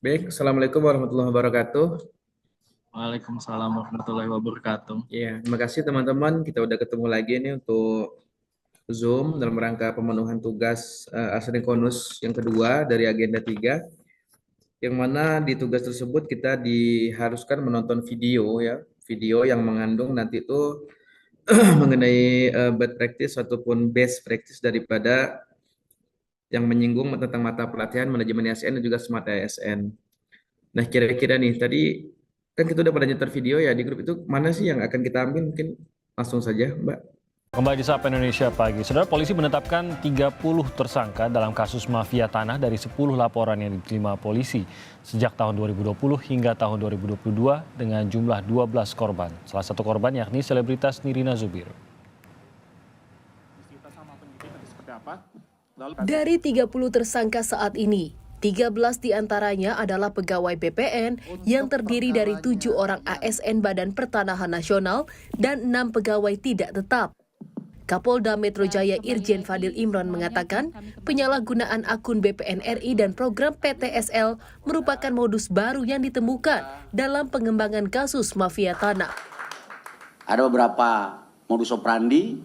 Baik, Assalamualaikum warahmatullahi wabarakatuh. Waalaikumsalam warahmatullahi wabarakatuh. Ya, terima kasih teman-teman. Kita udah ketemu lagi nih untuk Zoom dalam rangka pemenuhan tugas asinkronus yang kedua dari agenda 3, yang mana di tugas tersebut kita diharuskan menonton video ya, video yang mengandung nanti itu mengenai bad practice ataupun best practice daripada yang menyinggung tentang mata pelatihan manajemen ASN dan juga Smart ASN. Nah, kira-kira nih tadi kan kita udah pada nyetor video ya di grup itu, mana sih yang akan kita ambil? Mungkin langsung saja, Mbak. Kembali di Sapa Indonesia Pagi. Saudara, polisi menetapkan 30 tersangka dalam kasus mafia tanah dari 10 laporan yang diterima polisi sejak tahun 2020 hingga tahun 2022 dengan jumlah 12 korban. Salah satu korban yakni selebritas Nirina Zubir. Dari 30 tersangka saat ini, 13 diantaranya adalah pegawai BPN yang terdiri dari 7 orang ASN Badan Pertanahan Nasional dan 6 pegawai tidak tetap. Kapolda Metro Jaya Irjen Fadil Imron mengatakan penyalahgunaan akun BPN RI dan program PTSL merupakan modus baru yang ditemukan dalam pengembangan kasus mafia tanah. Ada beberapa modus operandi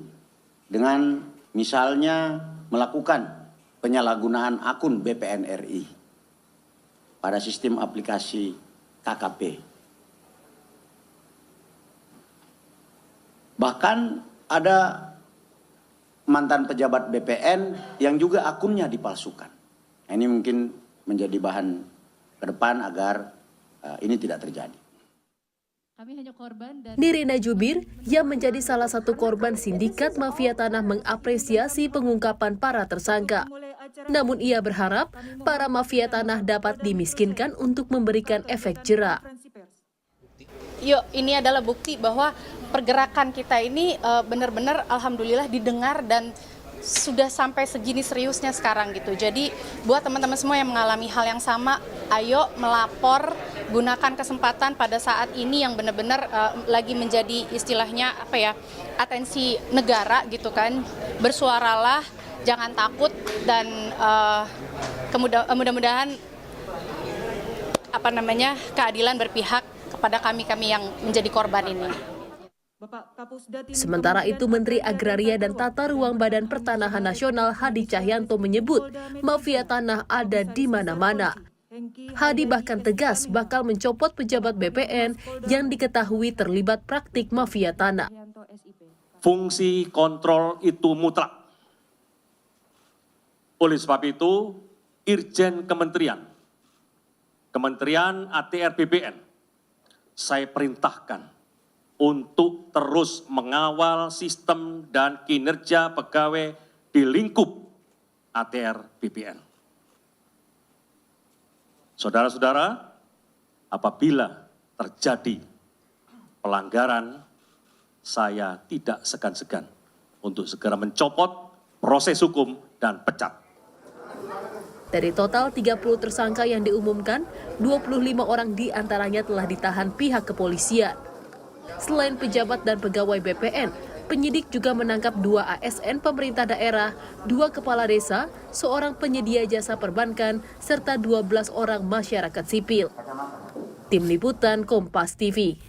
dengan misalnya melakukan penyalahgunaan akun BPN RI pada sistem aplikasi KKP. Bahkan ada mantan pejabat BPN yang juga akunnya dipalsukan. Nah, ini mungkin menjadi bahan ke depan agar ini tidak terjadi. Nirina Zubir yang menjadi salah satu korban sindikat mafia tanah mengapresiasi pengungkapan para tersangka. Namun ia berharap para mafia tanah dapat dimiskinkan untuk memberikan efek jera. Yuk, ini adalah bukti bahwa pergerakan kita ini benar-benar alhamdulillah didengar dan sudah sampai segini seriusnya sekarang gitu. Jadi buat teman-teman semua yang mengalami hal yang sama, ayo melapor, gunakan kesempatan pada saat ini yang benar-benar lagi menjadi istilahnya atensi negara gitu kan. Bersuaralah, jangan takut dan mudah-mudahan keadilan berpihak kepada kami yang menjadi korban ini. Sementara itu, Menteri Agraria dan Tata Ruang Badan Pertanahan Nasional Hadi Cahyanto menyebut mafia tanah ada di mana-mana. Hadi bahkan tegas bakal mencopot pejabat BPN yang diketahui terlibat praktik mafia tanah. Fungsi kontrol itu mutlak. Oleh sebab itu, Irjen Kementerian ATR BPN, saya perintahkan untuk terus mengawal sistem dan kinerja pegawai di lingkup ATR BPN. Saudara-saudara, apabila terjadi pelanggaran, saya tidak segan-segan untuk segera mencopot proses hukum dan pecat. Dari total 30 tersangka yang diumumkan, 25 orang diantaranya telah ditahan pihak kepolisian. Selain pejabat dan pegawai BPN, penyidik juga menangkap 2 ASN pemerintah daerah, 2 kepala desa, seorang penyedia jasa perbankan, serta 12 orang masyarakat sipil. Tim Liputan Kompas TV.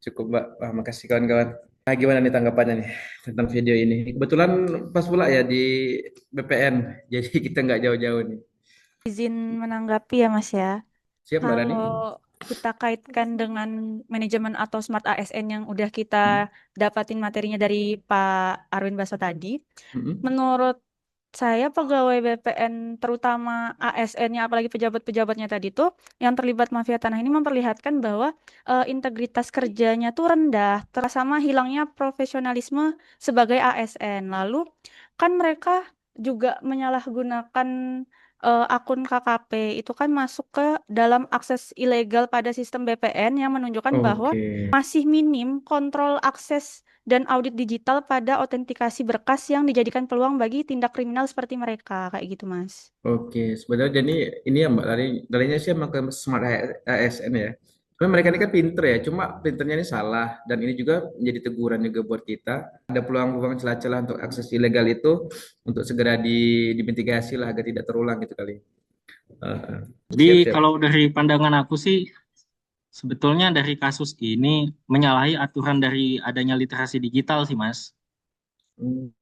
Cukup, Mbak. Wah, makasih kawan-kawan. Nah, gimana nih tanggapannya nih tentang video ini? Kebetulan pas pula ya di BPN, jadi kita nggak jauh-jauh nih. Izin menanggapi ya Mas ya. Siap, Mbak Rani? Kalau kita kaitkan dengan manajemen atau Smart ASN yang udah kita dapatin materinya dari Pak Arwin Baso tadi, menurut saya pegawai BPN terutama ASN-nya apalagi pejabat-pejabatnya tadi tuh yang terlibat mafia tanah ini memperlihatkan bahwa integritas kerjanya tuh rendah, sama hilangnya profesionalisme sebagai ASN. Lalu kan mereka juga menyalahgunakan akun KKP itu kan masuk ke dalam akses ilegal pada sistem BPN yang menunjukkan bahwa masih minim kontrol akses dan audit digital pada autentikasi berkas yang dijadikan peluang bagi tindak kriminal seperti mereka, kayak gitu Mas. Oke, sebenarnya jadi ini ya Mbak Rani, Raninya sih emang ke Smart ASN ya. Memang mereka ini kan pinter ya, cuma pinternya ini salah dan ini juga menjadi teguran juga buat kita. Ada peluang-peluang celah-celah untuk akses ilegal itu untuk segera dimitigasi lah agar tidak terulang gitu kali. Jadi Siap, siap. kalau dari pandangan aku sih, sebetulnya dari kasus ini menyalahi aturan dari adanya literasi digital sih, Mas.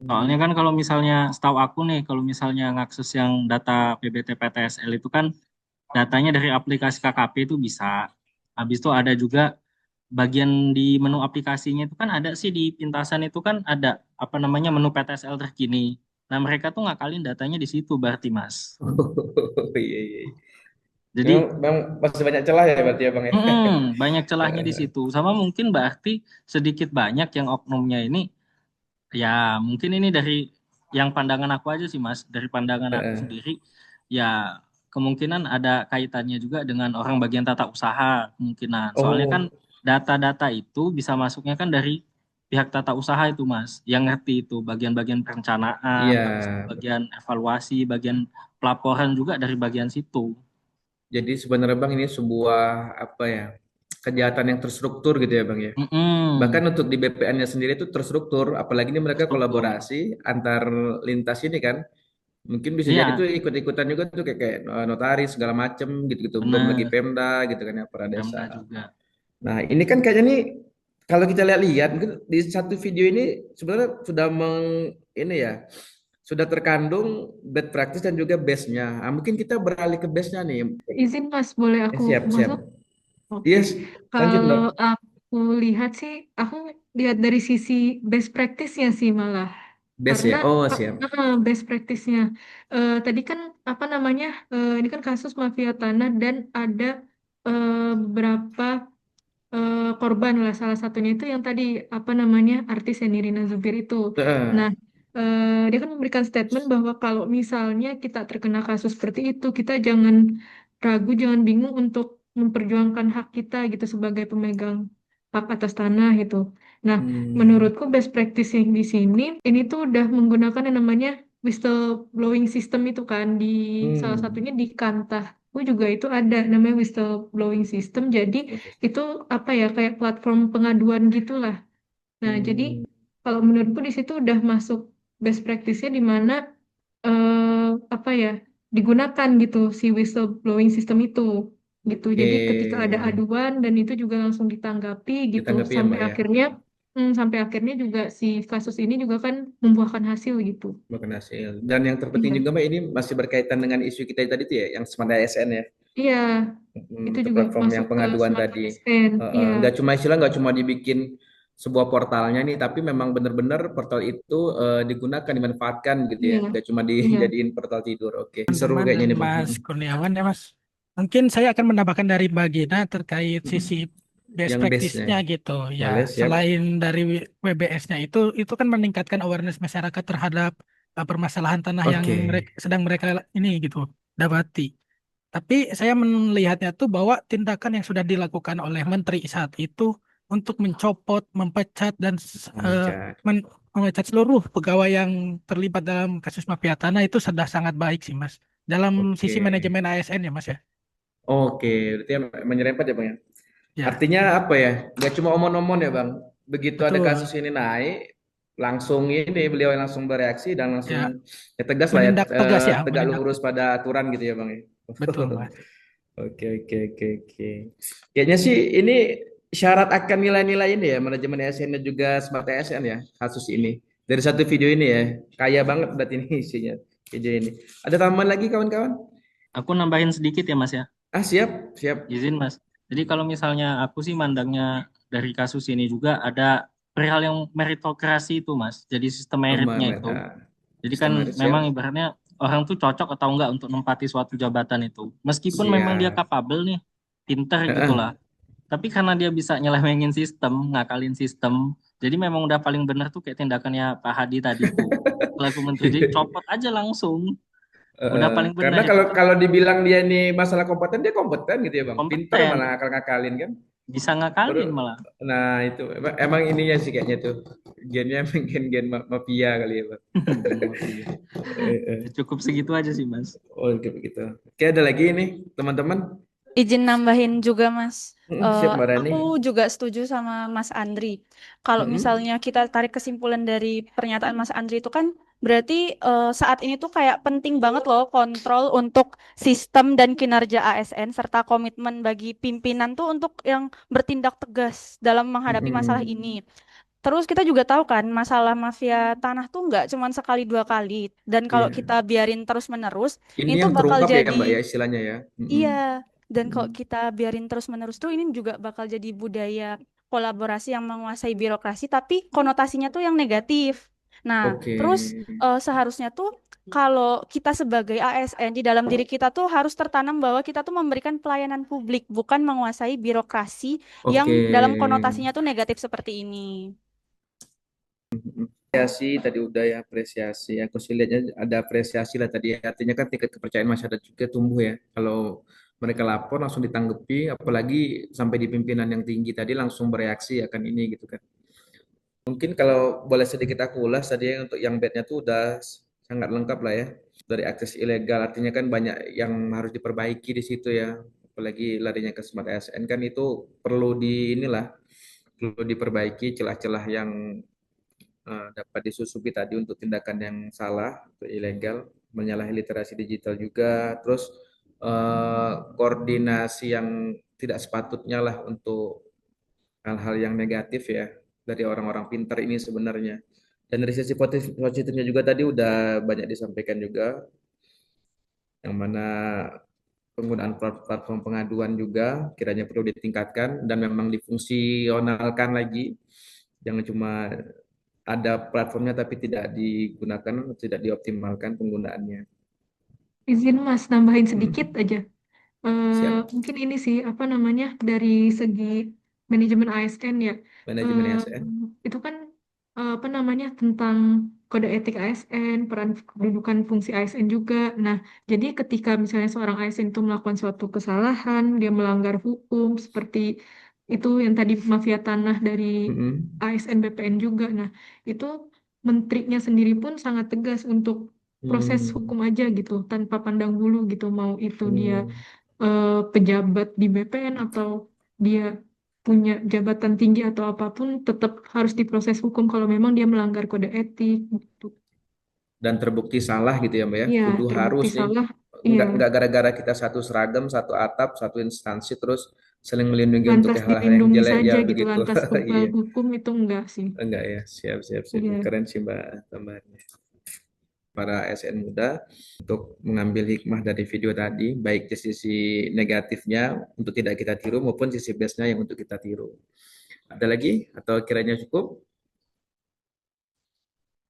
Soalnya Hmm. kan kalau misalnya setahu aku nih, kalau misalnya ngakses yang data PBT PTSL itu kan datanya dari aplikasi KKP itu bisa. Habis itu ada juga bagian di menu aplikasinya itu kan ada sih di pintasan itu kan ada apa namanya menu PTSL terkini. Nah, mereka tuh ngakalin datanya di situ berarti, Mas. Iya, iya. Jadi Memang masih banyak celah ya berarti ya Bang ya. banyak celahnya di situ. Sama mungkin berarti sedikit banyak yang oknumnya ini ya mungkin ini dari yang pandangan aku aja sih Mas, dari pandangan aku sendiri ya kemungkinan ada kaitannya juga dengan orang bagian tata usaha kemungkinan. Soalnya kan Oh, data-data itu bisa masuknya kan dari pihak tata usaha itu Mas, yang ngerti itu bagian-bagian perencanaan, iya. habis itu bagian evaluasi, bagian pelaporan juga dari bagian situ. Jadi sebenarnya Bang ini sebuah apa ya kejahatan yang terstruktur gitu ya Bang ya. Bahkan Mm-mm, untuk di BPN-nya sendiri itu terstruktur, apalagi ini mereka struktur. kolaborasi antar lintas ini kan. Mungkin bisa jadi tuh Iya, ikut-ikutan juga tuh kayak notaris segala macem gitu-gitu. Belum lagi benar. Pemda gitu kan ya, para desa. Pemda juga. Nah, ini kan kayaknya nih kalau kita lihat-lihat mungkin di satu video ini sebenarnya sudah ini ya, sudah terkandung bad practice dan juga base-nya. Nah, mungkin kita beralih ke base-nya nih. Izin Mas, boleh aku Siap, siap. masuk? Oke. Yes, lanjut Mbak. Kalau aku lihat sih, aku lihat dari sisi best practice-nya sih malah. Base Karena ya. Oh, siap. best practice-nya. Tadi kan apa namanya? Ini kan kasus mafia tanah dan ada beberapa korban lah. Salah satunya itu yang tadi apa namanya artis yang Nirina Zubir itu. Nah, Heeh. dia kan memberikan statement bahwa kalau misalnya kita terkena kasus seperti itu, kita jangan ragu, jangan bingung untuk memperjuangkan hak kita gitu sebagai pemegang hak atas tanah gitu. Nah, Hmm. menurutku best practice yang di sini ini tuh udah menggunakan yang namanya whistleblowing system itu kan di salah Hmm. satunya di Kantah. Juga itu ada namanya whistleblowing system. Jadi itu apa ya kayak platform pengaduan gitulah. Nah, jadi Hmm. kalau menurutku di situ udah masuk best practice-nya di mana apa ya digunakan gitu si whistleblowing system itu gitu. Oke. Jadi ketika ada aduan dan itu juga langsung ditanggapi gitu Ditanggapi ya sampai Mbak ya. akhirnya sampai akhirnya juga si kasus ini juga kan membuahkan hasil gitu. Makan hasil. Dan yang terpenting Iya, juga Mbak ini masih berkaitan dengan isu kita tadi tuh ya, yang Smart ASN ya. iya itu Untuk juga platform masuk yang ke pengaduan Smart tadi. ASN. Iya, Nggak cuma istilah, nggak cuma dibikin sebuah portalnya nih, tapi memang benar-benar portal itu digunakan, dimanfaatkan gitu ya. iya, Nggak cuma iya. dijadiin portal tidur. Oke, seru Teman-teman kayaknya dan nih Bang. Mas Kurniawan ya Mas. Mungkin saya akan menambahkan dari Mbak Gina terkait sisi best Yang base-nya. practice-nya gitu. Ya, Boleh, siap. selain dari WBS-nya itu kan meningkatkan awareness masyarakat terhadap permasalahan tanah yang Oke. sedang mereka ini gitu dapati. Tapi saya melihatnya tuh bahwa tindakan yang sudah dilakukan oleh menteri saat itu untuk mencopot, mempecat dan eh, Memecat. memecat seluruh pegawai yang terlibat dalam kasus mafia tanah itu sudah sangat baik sih Mas. Dalam Oke. sisi manajemen ASN ya Mas ya. Oke, berarti menyerempet ya Bang ya. Ya, Artinya apa ya? Gak cuma omon-omon ya Bang. Begitu ada betul. kasus ini naik, langsung ini beliau langsung bereaksi dan langsung Ya, ya tegas lah ya, menindak tegas ya, tegak menindak. lurus pada aturan gitu ya Bang ya. Betul Mas. Oke, oke, oke, oke. Kayaknya sih ini syarat akan nilai-nilai ini ya, manajemen ASN dan juga smart ASN ya, kasus ini. Dari satu video ini ya, kaya banget berarti ini isinya, video ini. Ada tambahan lagi kawan-kawan? Aku nambahin sedikit ya Mas ya. Ah, siap, siap. Izin Mas. Jadi kalau misalnya aku sih mandangnya dari kasus ini juga ada perihal yang meritokrasi itu Mas. Jadi sistem meritnya itu. Jadi kan Sistem harus siap. memang ibaratnya orang tuh cocok atau enggak untuk menempati suatu jabatan itu. Meskipun memang dia Siap. capable nih, pinter gitu Heeh. lah. Tapi karena dia bisa nyelewengin sistem, ngakalin sistem, jadi memang udah paling benar tuh kayak tindakannya Pak Hadi tadi tuh. Selaku menteri, jadi copot aja langsung. Udah paling Karena benar itu kalau tuh. kalau dibilang dia ini masalah kompeten, dia kompeten gitu ya Bang. Pinter Kompeten, malah akal-ngakalin kan. bisa Baru, ngakalin malah. nah itu emang ininya sih kayaknya tuh. Gennya emang gen-gen mafia kali ya Bang. Gen mafia. Eh, eh. Ya, cukup segitu aja sih Mas. Oh, gitu begitu. Oke, ada lagi nih teman-teman. izin nambahin juga, Mas. Siap Mbak Rani. Aku juga setuju sama Mas Andri. Kalau misalnya kita tarik kesimpulan dari pernyataan Mas Andri itu kan berarti saat ini tuh kayak penting banget loh kontrol untuk sistem dan kinerja ASN serta komitmen bagi pimpinan tuh untuk yang bertindak tegas dalam menghadapi masalah ini. Terus kita juga tahu kan masalah mafia tanah tuh nggak cuma sekali dua kali, dan kalau Iya. kita biarin terus-menerus Ini itu yang bakal terungkap ya Mbak ya jadi, istilahnya ya. iya, dan kalau kita biarin terus-menerus tuh ini juga bakal jadi budaya kolaborasi yang menguasai birokrasi tapi konotasinya tuh yang negatif. Nah, Oke. terus seharusnya tuh kalau kita sebagai ASN di dalam diri kita tuh harus tertanam bahwa kita tuh memberikan pelayanan publik, bukan menguasai birokrasi Oke. yang dalam konotasinya tuh negatif seperti ini. Apresiasi tadi udah ya apresiasi. Aku sih lihatnya ada apresiasi lah tadi. Artinya kan tingkat kepercayaan masyarakat juga tumbuh ya. Kalau mereka lapor langsung ditanggapi, apalagi sampai di pimpinan yang tinggi tadi langsung bereaksi akan ini gitu kan. Mungkin kalau boleh sedikit aku ulas tadi ya, untuk yang bednya tuh udah sangat lengkap lah ya. Dari akses ilegal artinya kan banyak yang harus diperbaiki di situ ya. Apalagi larinya ke Smart ASN kan itu perlu di inilah perlu diperbaiki celah-celah yang dapat disusupi tadi untuk tindakan yang salah atau ilegal, menyalahi literasi digital juga, terus koordinasi yang tidak sepatutnya lah untuk hal-hal yang negatif ya dari orang-orang pintar ini sebenarnya. Dan dari sisi positifnya juga tadi udah banyak disampaikan juga, yang mana penggunaan platform pengaduan juga kiranya perlu ditingkatkan dan memang difungsionalkan lagi. Jangan cuma ada platformnya tapi tidak digunakan, tidak dioptimalkan penggunaannya. Izin Mas, nambahin sedikit Hmm, aja. siap. Mungkin ini sih, apa namanya, dari segi manajemen ASN ya. Manajemen Eh, ASN. itu kan, apa namanya, tentang kode etik ASN, peran kedudukan fungsi ASN juga. Nah, jadi ketika misalnya seorang ASN itu melakukan suatu kesalahan, dia melanggar hukum, seperti itu yang tadi mafia tanah dari Mm-mm. ASN BPN juga. Nah, itu menterinya sendiri pun sangat tegas untuk proses Hmm. hukum aja gitu, tanpa pandang bulu gitu, mau itu dia Hmm. pejabat di BPN atau dia punya jabatan tinggi atau apapun, tetap harus diproses hukum kalau memang dia melanggar kode etik gitu. Dan terbukti salah gitu ya Mbak ya. Iya, Kudu terbukti harus nih. salah. Iya, Nggak gara-gara kita satu seragam, satu atap, satu instansi terus saling melindungi untuk lantas hal-hal yang dilindungi jelek ya saja gitu, begitu. lantas kebal Iya. hukum itu enggak sih. Enggak ya. Siap, siap, siap. Iya. Keren sih Mbak tambahannya. Para ASN muda untuk mengambil hikmah dari video tadi, baik di sisi negatifnya untuk tidak kita tiru maupun sisi plusnya yang untuk kita tiru. Ada lagi atau kiranya cukup?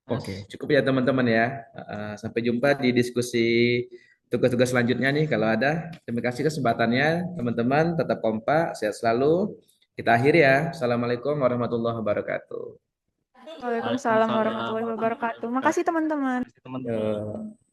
Oke, cukup ya teman-teman ya. Sampai jumpa di diskusi tugas-tugas selanjutnya nih kalau ada. Terima kasih kesempatannya teman-teman, tetap kompak, sehat selalu. Kita akhiri ya. Assalamualaikum warahmatullahi wabarakatuh. Waalaikumsalam Waalaikumsalam warahmatullahi wabarakatuh. warahmatullahi Makasih wabarakatuh. teman-teman. Teman-teman. Eh,